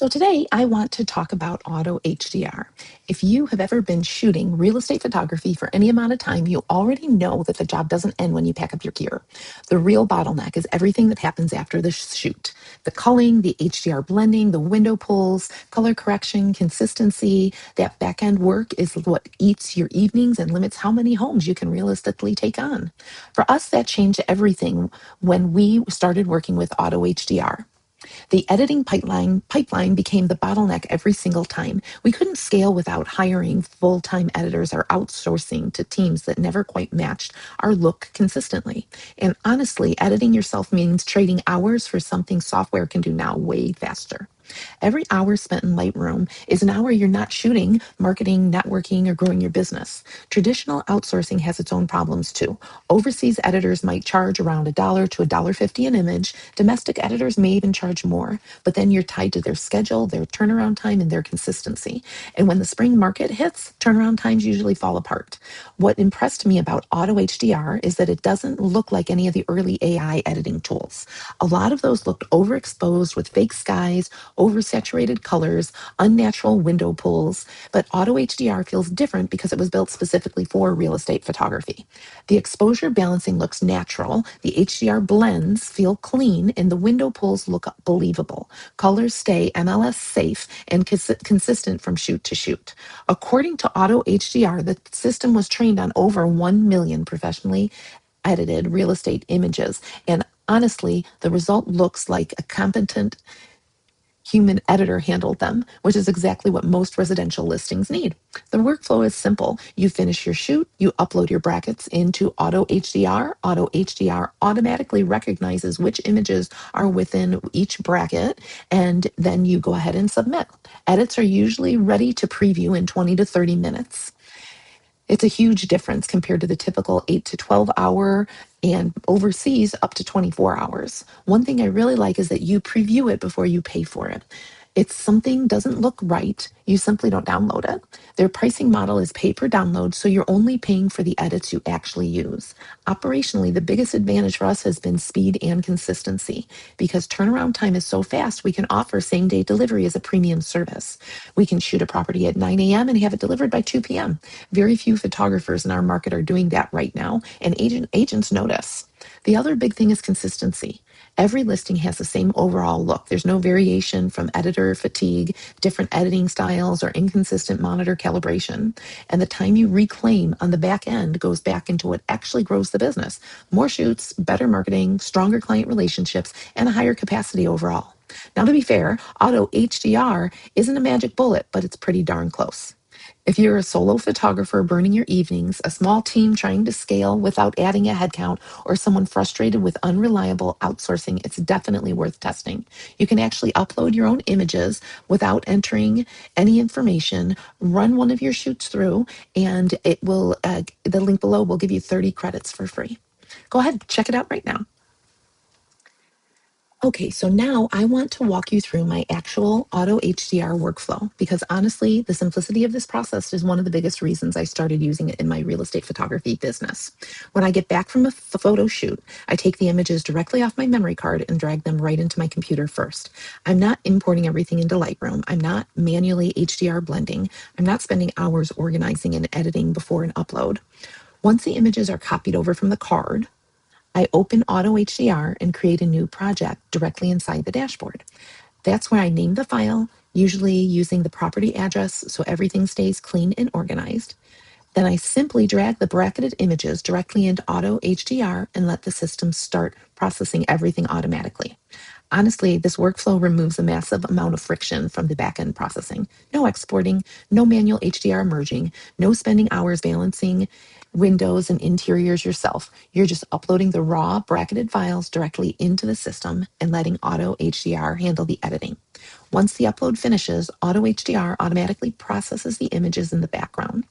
So today I want to talk about AutoHDR. If you have ever been shooting real estate photography for any amount of time, you already know that the job doesn't end when you pack up your gear. The real bottleneck is everything that happens after the shoot. The culling, the HDR blending, the window pulls, color correction, consistency. That backend work is what eats your evenings and limits how many homes you can realistically take on. For us, that changed everything when we started working with AutoHDR. The editing pipeline became the bottleneck every single time. We couldn't scale without hiring full-time editors or outsourcing to teams that never quite matched our look consistently. And honestly, editing yourself means trading hours for something software can do now way faster. Every hour spent in Lightroom is an hour you're not shooting, marketing, networking, or growing your business. Traditional outsourcing has its own problems too. Overseas editors might charge around $1 to $1.50 an image. Domestic editors may even charge more, but then you're tied to their schedule, their turnaround time, and their consistency. And when the spring market hits, turnaround times usually fall apart. What impressed me about AutoHDR is that it doesn't look like any of the early AI editing tools. A lot of those looked overexposed with fake skies, oversaturated colors, unnatural window pulls, but AutoHDR feels different because it was built specifically for real estate photography. The exposure balancing looks natural, the HDR blends feel clean, and the window pulls look believable. Colors stay MLS safe and consistent from shoot to shoot. According to AutoHDR, the system was trained on over 1 million professionally edited real estate images, and honestly, the result looks like a competent human editor handled them, which is exactly what most residential listings need. The workflow is simple. You finish your shoot, you upload your brackets into AutoHDR. AutoHDR automatically recognizes which images are within each bracket, and then you go ahead and submit. Edits are usually ready to preview in 20 to 30 minutes. It's a huge difference compared to the typical 8 to 12 hour and overseas up to 24 hours. One thing I really like is that you preview it before you pay for it. If something doesn't look right, you simply don't download it. Their pricing model is pay per download, so you're only paying for the edits you actually use. Operationally, the biggest advantage for us has been speed and consistency. Because turnaround time is so fast, we can offer same-day delivery as a premium service. We can shoot a property at 9 a.m. and have it delivered by 2 p.m. Very few photographers in our market are doing that right now, and agents notice. The other big thing is consistency. Every listing has the same overall look. There's no variation from editor fatigue, different editing styles, or inconsistent monitor calibration. And the time you reclaim on the back end goes back into what actually grows the business. More shoots, better marketing, stronger client relationships, and a higher capacity overall. Now, to be fair, AutoHDR isn't a magic bullet, but it's pretty darn close. If you're a solo photographer burning your evenings, a small team trying to scale without adding a headcount, or someone frustrated with unreliable outsourcing, it's definitely worth testing. You can actually upload your own images without entering any information, run one of your shoots through, and the link below will give you 30 credits for free. Go ahead, check it out right now. Okay, so now I want to walk you through my actual AutoHDR workflow because honestly, the simplicity of this process is one of the biggest reasons I started using it in my real estate photography business. When I get back from a photo shoot, I take the images directly off my memory card and drag them right into my computer first. I'm not importing everything into Lightroom. I'm not manually HDR blending. I'm not spending hours organizing and editing before an upload. Once the images are copied over from the card, I open AutoHDR and create a new project directly inside the dashboard. That's where I name the file, usually using the property address so everything stays clean and organized. Then I simply drag the bracketed images directly into AutoHDR and let the system start processing everything automatically. Honestly, this workflow removes a massive amount of friction from the backend processing. No exporting, no manual HDR merging, no spending hours balancing windows and interiors yourself. You're just uploading the raw bracketed files directly into the system and letting AutoHDR handle the editing. Once the upload finishes, AutoHDR automatically processes the images in the background.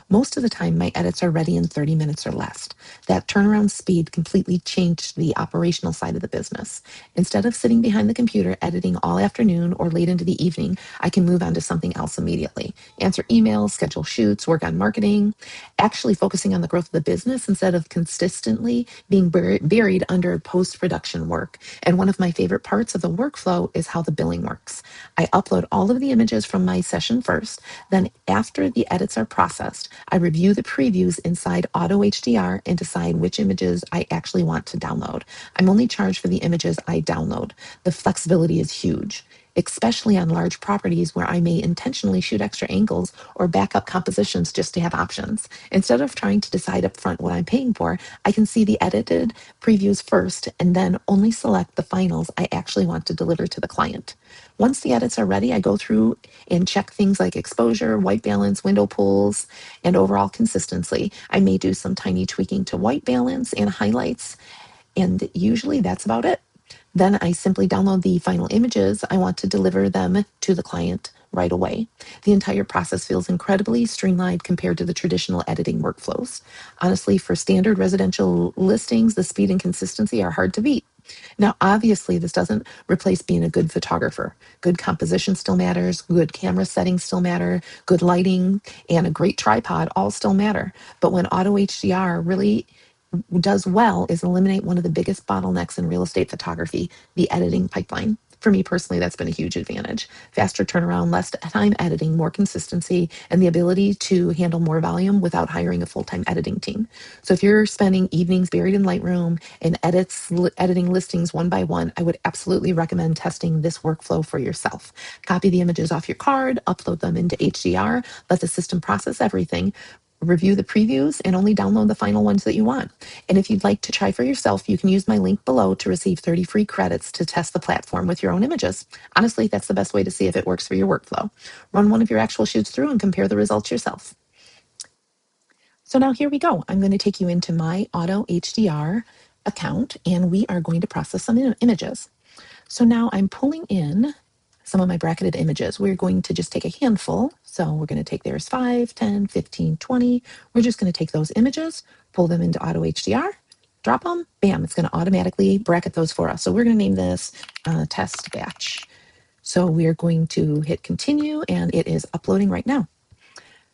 Most of the time, my edits are ready in 30 minutes or less. That turnaround speed completely changed the operational side of the business. Instead of sitting behind the computer editing all afternoon or late into the evening, I can move on to something else immediately. Answer emails, schedule shoots, work on marketing, actually focusing on the growth of the business instead of consistently being buried under post-production work. And one of my favorite parts of the workflow is how the billing works. I upload all of the images from my session first, then after the edits are processed, I review the previews inside AutoHDR and decide which images I actually want to download. I'm only charged for the images I download. The flexibility is huge, especially on large properties where I may intentionally shoot extra angles or back up compositions just to have options. Instead of trying to decide up front what I'm paying for, I can see the edited previews first and then only select the finals I actually want to deliver to the client. Once the edits are ready, I go through and check things like exposure, white balance, window pulls, and overall consistency. I may do some tiny tweaking to white balance and highlights, and usually that's about it. Then I simply download the final images. I want to deliver them to the client right away. The entire process feels incredibly streamlined compared to the traditional editing workflows. Honestly, for standard residential listings, the speed and consistency are hard to beat. Now, obviously, this doesn't replace being a good photographer. Good composition still matters, good camera settings still matter, good lighting, and a great tripod all still matter. But when Auto HDR really does well is eliminate one of the biggest bottlenecks in real estate photography, the editing pipeline. For me personally, that's been a huge advantage. Faster turnaround, less time editing, more consistency, and the ability to handle more volume without hiring a full-time editing team. So if you're spending evenings buried in Lightroom and editing listings one by one, I would absolutely recommend testing this workflow for yourself. Copy the images off your card, upload them into HDR, let the system process everything, review the previews, and only download the final ones that you want. And if you'd like to try for yourself, you can use my link below to receive 30 free credits to test the platform with your own images. Honestly, that's the best way to see if it works for your workflow. Run one of your actual shoots through and compare the results yourself. So now here we go. I'm going to take you into my Auto HDR account, and we are going to process some images. So now I'm pulling in some of my bracketed images. We're going to just take a handful. So we're going to take there's 5, 10, 15, 20. We're just going to take those images, pull them into Auto HDR, drop them, bam, it's going to automatically bracket those for us. So we're going to name this test batch. So we're going to hit continue, and it is uploading right now.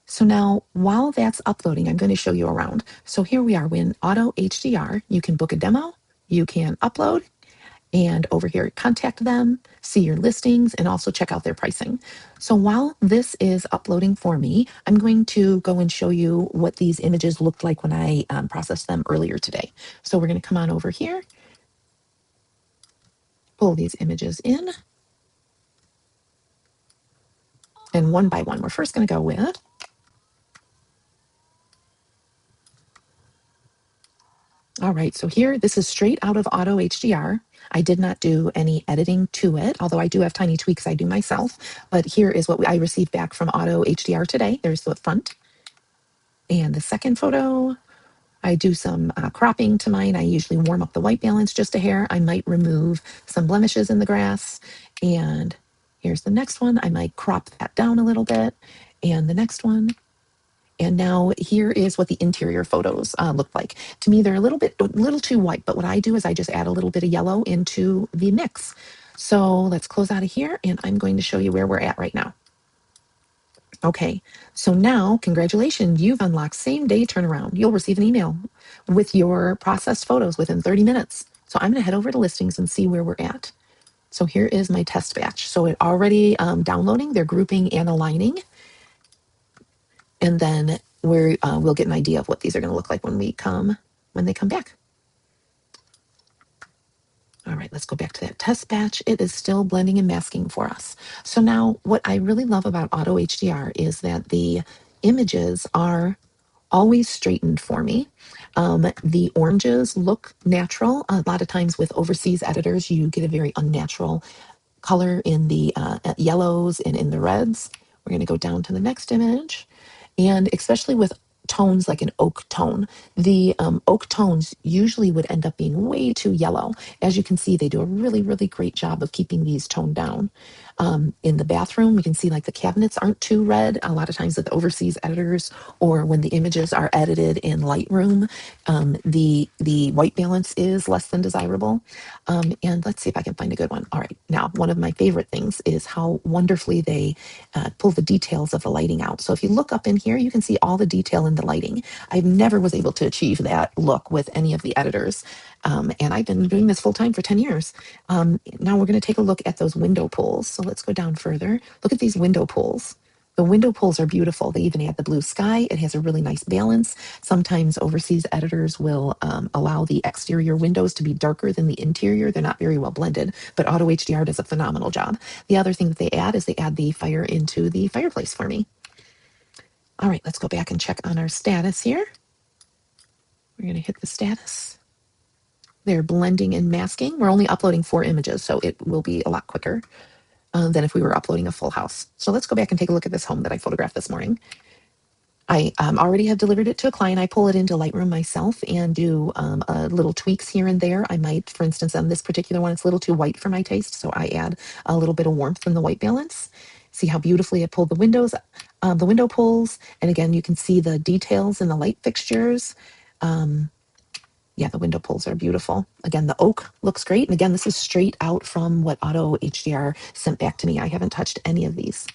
So now while that's uploading, I'm going to show you around. So here we are. In Auto HDR, you can book a demo, you can upload, and over here, contact them, see your listings, and also check out their pricing. So while this is uploading for me, I'm going to go and show you what these images looked like when I processed them earlier today. So we're going to come on over here, pull these images in, and one by one, we're first going to go with all right, so here, this is straight out of Auto HDR. I did not do any editing to it, although I do have tiny tweaks I do myself. But here is what I received back from Auto HDR today. There's the front. And the second photo, I do some cropping to mine. I usually warm up the white balance just a hair. I might remove some blemishes in the grass. And here's the next one. I might crop that down a little bit. And the next one. And now here is what the interior photos look like. To me, they're a little too white, but what I do is I just add a little bit of yellow into the mix. So let's close out of here, and I'm going to show you where we're at right now. Okay, so now, congratulations, you've unlocked same-day turnaround. You'll receive an email with your processed photos within 30 minutes. So I'm going to head over to listings and see where we're at. So here is my test batch. So it already downloading, they're grouping and aligning. And then we'll get an idea of what these are going to look like when they come back. All right, let's go back to that test batch. It is still blending and masking for us. So now what I really love about Auto HDR is that the images are always straightened for me. The oranges look natural. A lot of times with overseas editors, you get a very unnatural color in the yellows and in the reds. We're going to go down to the next image. And especially with tones like an oak tone, the oak tones usually would end up being way too yellow. As you can see, they do a really, really great job of keeping these toned down. In the bathroom, we can see like the cabinets aren't too red. A lot of times with overseas editors or when the images are edited in Lightroom, the white balance is less than desirable. And let's see if I can find a good one. All right, now one of my favorite things is how wonderfully they pull the details of the lighting out. So if you look up in here, you can see all the detail in the lighting. I've never was able to achieve that look with any of the editors. And I've been doing this full time for 10 years. Now we're going to take a look at those window pulls. So let's go down further. Look at these window pulls. The window pulls are beautiful. They even add the blue sky. It has a really nice balance. Sometimes overseas editors will allow the exterior windows to be darker than the interior. They're not very well blended, but Auto HDR does a phenomenal job. The other thing that they add is they add the fire into the fireplace for me. All right, let's go back and check on our status here. We're going to hit the status. They're blending and masking. We're only uploading 4 images, so it will be a lot quicker than if we were uploading a full house. So let's go back and take a look at this home that I photographed this morning. I already have delivered it to a client. I pull it into Lightroom myself and do little tweaks here and there. I might, for instance, on this particular one, it's a little too white for my taste, so I add a little bit of warmth from the white balance. See how beautifully I pulled the windows, the window pulls, and again, you can see the details in the light fixtures. Yeah, the window pulls are beautiful. Again, the oak looks great. And again, this is straight out from what Auto HDR sent back to me. I haven't touched any of these.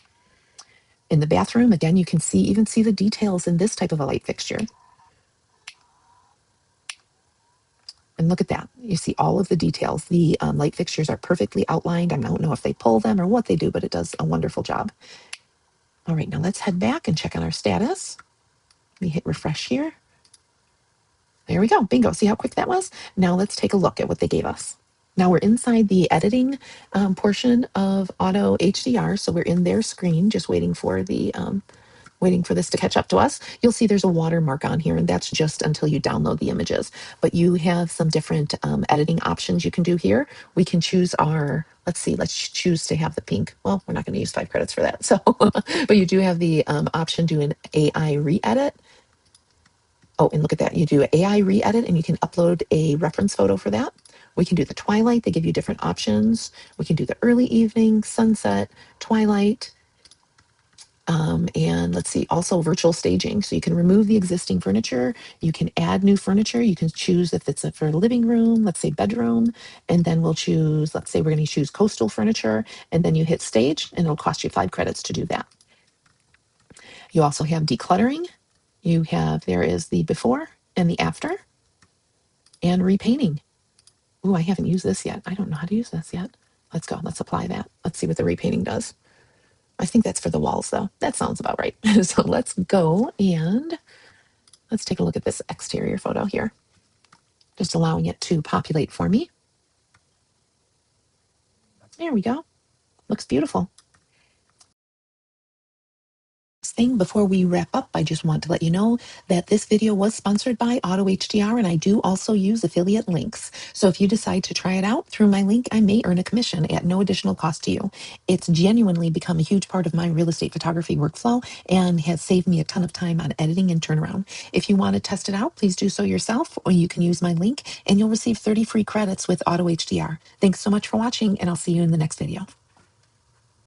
In the bathroom, again, you can even see the details in this type of a light fixture. And look at that. You see all of the details. The light fixtures are perfectly outlined. I don't know if they pull them or what they do, but it does a wonderful job. All right, now let's head back and check on our status. Let me hit refresh here. There we go. Bingo. See how quick that was? Now let's take a look at what they gave us. Now we're inside the editing portion of Auto HDR. So we're in their screen, just waiting for this to catch up to us. You'll see there's a watermark on here, and that's just until you download the images. But you have some different editing options you can do here. We can choose let's choose to have the pink. Well, we're not going to use 5 credits for that. So, but you do have the option to an AI re-edit. Oh, and look at that. You do AI re-edit and you can upload a reference photo for that. We can do the twilight. They give you different options. We can do the early evening, sunset, twilight. And let's see, also virtual staging. So you can remove the existing furniture. You can add new furniture. You can choose if it's for a living room, let's say bedroom. And then we'll choose, let's say we're going to choose coastal furniture. And then you hit stage and it'll cost you 5 credits to do that. You also have decluttering. There is the before and the after, and repainting. Ooh, I haven't used this yet. I don't know how to use this yet. Let's go. Let's apply that. Let's see what the repainting does. I think that's for the walls, though. That sounds about right. So let's go and let's take a look at this exterior photo here. Just allowing it to populate for me. There we go. Looks beautiful. Thing before we wrap up, I just want to let you know that this video was sponsored by Auto HDR, and I do also use affiliate links. So if you decide to try it out through my link, I may earn a commission at no additional cost to you. It's genuinely become a huge part of my real estate photography workflow and has saved me a ton of time on editing and turnaround. If you want to test it out, please do so yourself, or you can use my link and you'll receive 30 free credits with Auto HDR. Thanks so much for watching, and I'll see you in the next video.